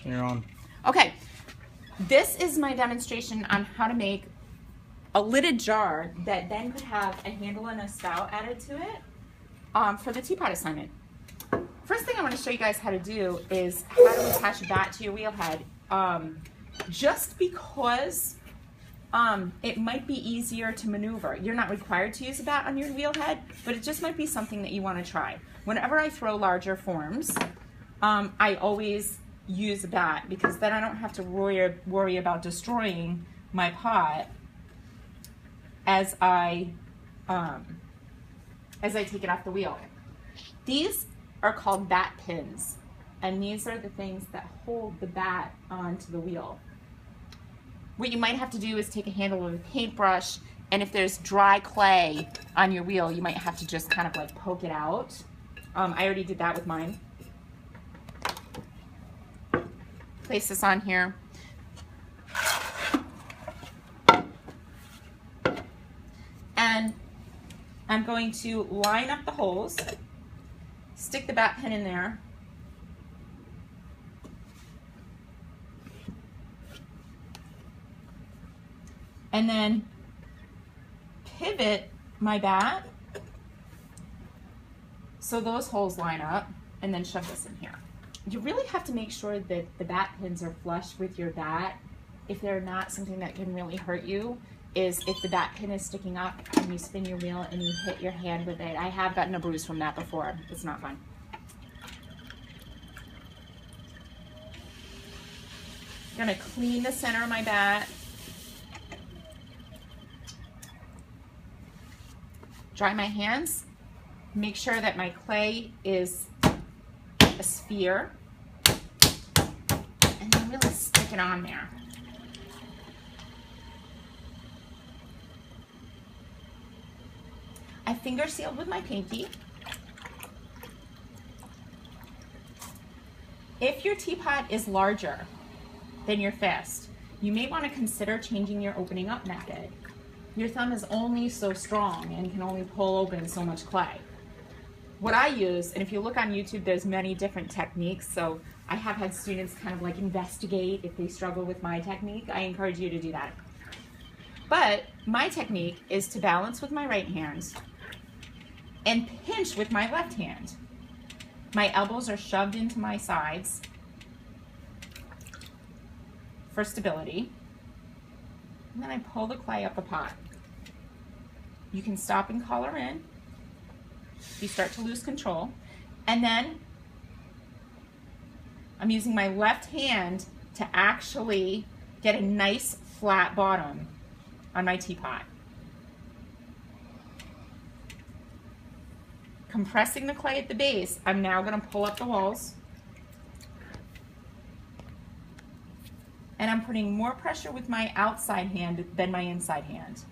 You're on. Okay, this is my demonstration on how to make a lidded jar that then could have a handle and a spout added to it for the teapot assignment. First thing I want to show you guys how to do is how to attach a bat to your wheel head. Just because it might be easier to maneuver. You're not required to use a bat on your wheel head, but it just might be something that you want to try. Whenever I throw larger forms, I always use a bat because then I don't have to worry about destroying my pot as I take it off the wheel. These are called bat pins, and these are the things that hold the bat onto the wheel. What you might have to do is take a handle of a paintbrush, and if there's dry clay on your wheel, you might have to just kind of like poke it out. I already did that with mine. Place this on here. And I'm going to line up the holes, stick the bat pin in there, and then pivot my bat so those holes line up, and then shove this in here. You really have to make sure that the bat pins are flush with your bat. If they're not, something that can really hurt you is if the bat pin is sticking up and you spin your wheel and you hit your hand with it. I have gotten a bruise from that before. It's not fun. I'm gonna clean the center of my bat. Dry my hands. Make sure that my clay is a sphere. And then really stick it on there. I finger sealed with my pinky. If your teapot is larger than your fist, you may want to consider changing your opening up method. Your thumb is only so strong and can only pull open so much clay. What I use, and if you look on YouTube, there's many different techniques, so I have had students kind of like investigate if they struggle with my technique. I encourage you to do that. But my technique is to balance with my right hand and pinch with my left hand. My elbows are shoved into my sides for stability. And then I pull the clay up the pot. You can stop and color in if you start to lose control. And then I'm using my left hand to actually get a nice flat bottom on my teapot. Compressing the clay at the base, I'm now going to pull up the walls. And I'm putting more pressure with my outside hand than my inside hand.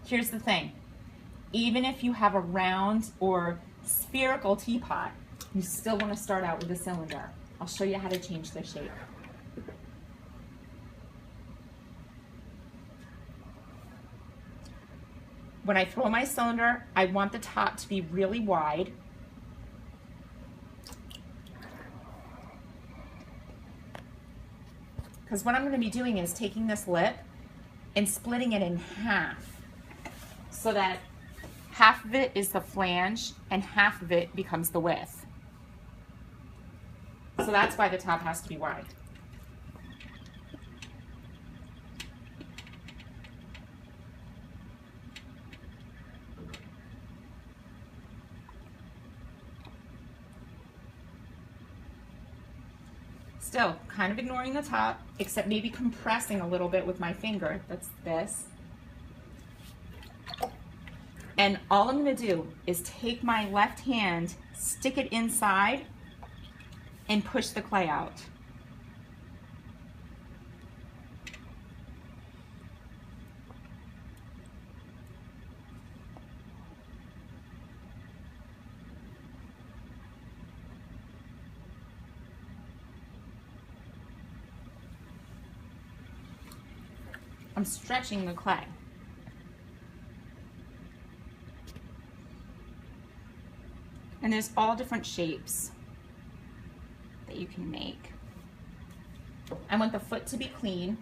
Here's the thing. Even if you have a round or spherical teapot, you still want to start out with a cylinder. I'll show you how to change the shape. When I throw my cylinder, I want the top to be really wide. Because what I'm going to be doing is taking this lip and splitting it in half so that half of it is the flange and half of it becomes the width. So that's why the top has to be wide. Still, kind of ignoring the top, except maybe compressing a little bit with my finger. That's this. And all I'm going to do is take my left hand, stick it inside, and push the clay out. I'm stretching the clay. And there's all different shapes that you can make. I want the foot to be clean.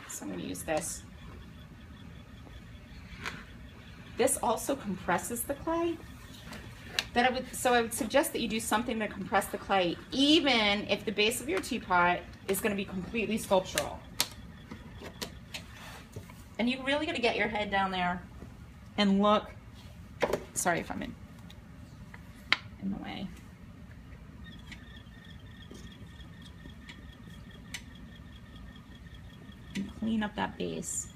So I'm going to use this. This also compresses the clay. So I would suggest that you do something to compress the clay, even if the base of your teapot is going to be completely sculptural. And you really got to get your head down there and look. Sorry if I'm in the way. And clean up that base.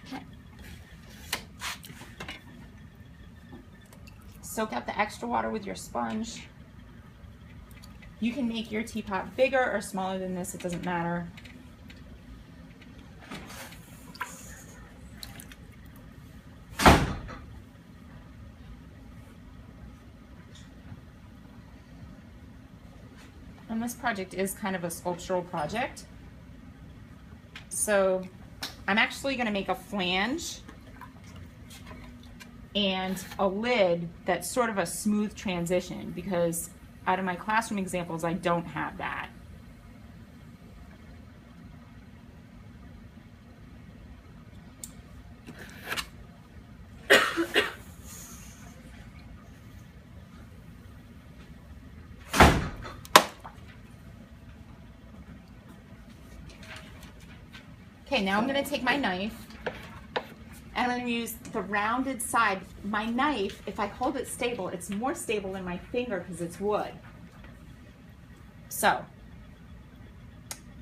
Okay. Soak out the extra water with your sponge. You can make your teapot bigger or smaller than this, it doesn't matter. And this project is kind of a sculptural project. So I'm actually going to make a flange and a lid that's sort of a smooth transition, because out of my classroom examples, I don't have that. Okay, now I'm going to take my knife and I'm going to use the rounded side. My knife, if I hold it stable, it's more stable than my finger because it's wood. So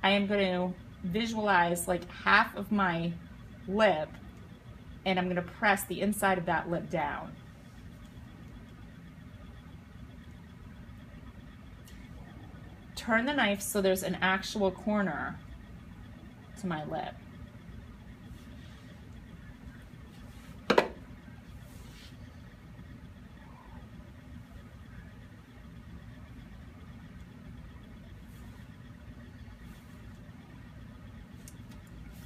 I am going to visualize like half of my lip, and I'm going to press the inside of that lip down. Turn the knife so there's an actual corner to my lip.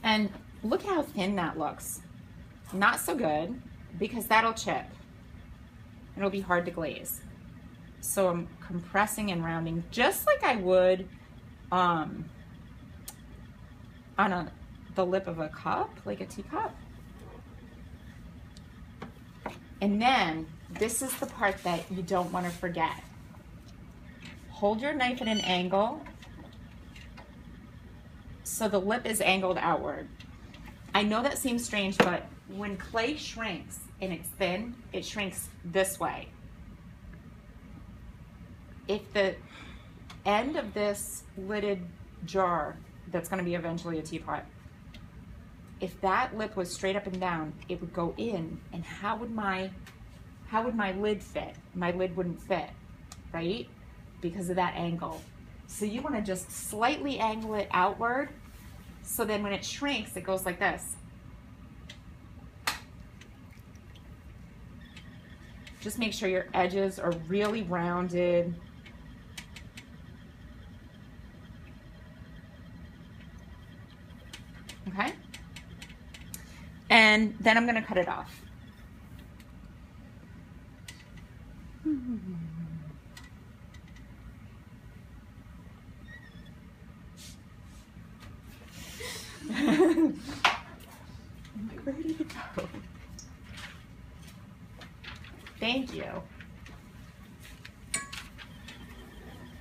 And look how thin that looks. Not so good, because that'll chip. It'll be hard to glaze. So I'm compressing and rounding just like I would on the lip of a cup, like a teacup. And then this is the part that you don't want to forget. Hold your knife at an angle so the lip is angled outward. I know that seems strange, but when clay shrinks and it's thin, it shrinks this way. If the end of this lidded jar, that's going to be eventually a teapot, if that lip was straight up and down, it would go in, and how would my lid fit? My lid wouldn't fit, right? Because of that angle. So you want to just slightly angle it outward, so then when it shrinks, it goes like this. Just make sure your edges are really rounded. Okay? And then I'm going to cut it off. I'm like ready to go. Thank you.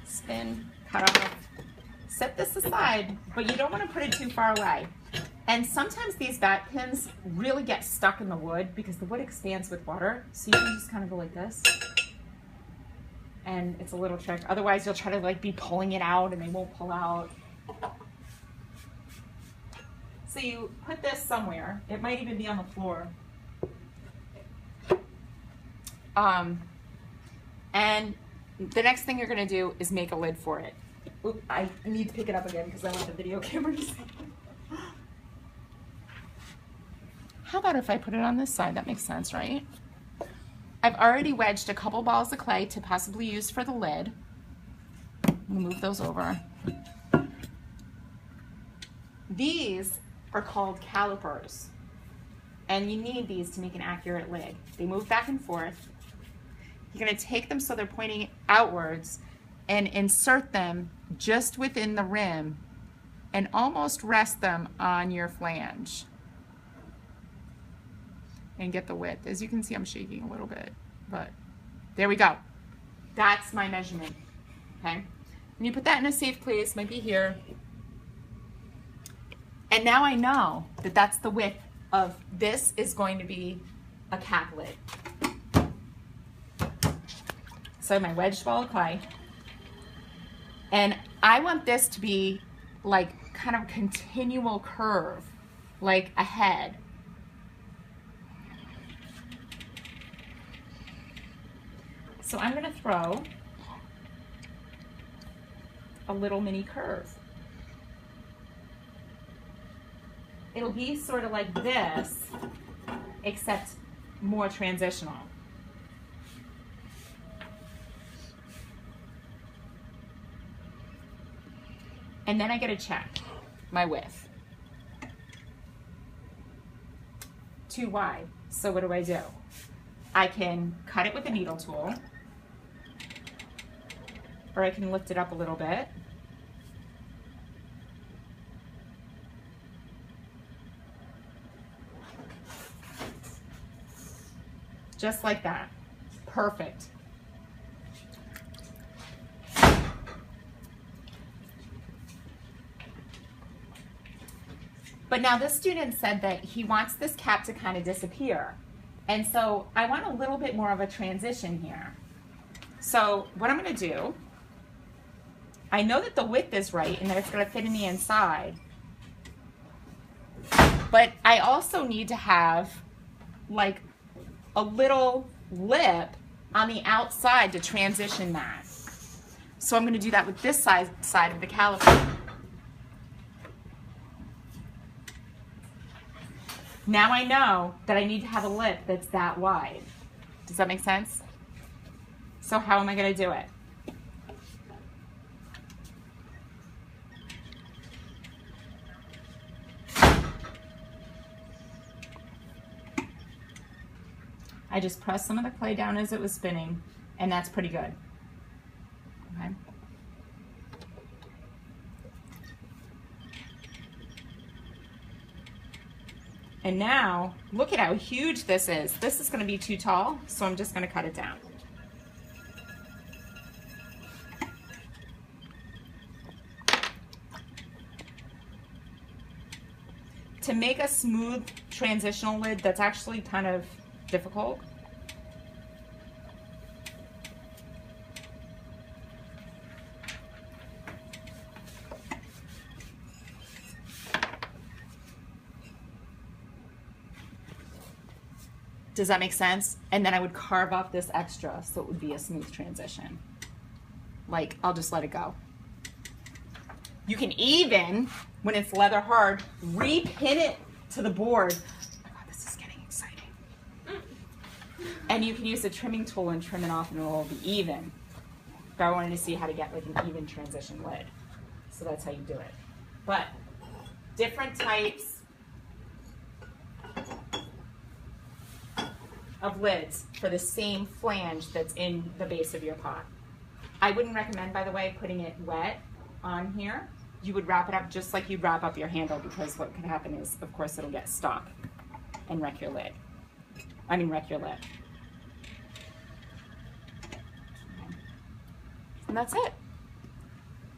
Spin, cut off. Set this aside, but you don't want to put it too far away. And sometimes these back pins really get stuck in the wood because the wood expands with water. So you can just kind of go like this. And it's a little trick. Otherwise you'll try to like be pulling it out and they won't pull out. So you put this somewhere. It might even be on the floor. And the next thing you're gonna do is make a lid for it. Oop, I need to pick it up again because I want the video camera to see it. How about if I put it on this side? That makes sense, right? I've already wedged a couple balls of clay to possibly use for the lid. We'll move those over. These are called calipers, and you need these to make an accurate lid. They move back and forth. You're going to take them so they're pointing outwards and insert them just within the rim and almost rest them on your flange. And get the width. As you can see, I'm shaking a little bit, but there we go. That's my measurement, okay? And you put that in a safe place, might be here. And now I know that that's the width of this is going to be a cap lid. So my wedged ball of clay. And I want this to be like kind of continual curve, like a head. So I'm going to throw a little mini curve. It'll be sort of like this, except more transitional. And then I get to check my width. Too wide. So what do? I can cut it with a needle tool, or I can lift it up a little bit. Just like that. Perfect. But now this student said that he wants this cap to kind of disappear. And so I want a little bit more of a transition here. So what I'm going to do, I know that the width is right and that it's going to fit in the inside. But I also need to have like a little lip on the outside to transition that. So I'm going to do that with this side of the caliper. Now I know that I need to have a lip that's that wide. Does that make sense? So how am I going to do it? I just pressed some of the clay down as it was spinning, and that's pretty good. Okay. And now, look at how huge this is. This is going to be too tall, so I'm just going to cut it down. To make a smooth transitional lid, that's actually kind of difficult. Does that make sense? And then I would carve off this extra so it would be a smooth transition. Like, I'll just let it go. You can even, when it's leather hard, repin it to the board. Oh my God, this is getting exciting. And you can use a trimming tool and trim it off and it'll be even. But I wanted to see how to get like an even transition lid. So that's how you do it. But different types of lids for the same flange that's in the base of your pot. I wouldn't recommend, by the way, putting it wet on here. You would wrap it up just like you'd wrap up your handle, because what could happen is, of course, it'll get stuck and wreck your lid. Wreck your lid. And that's it.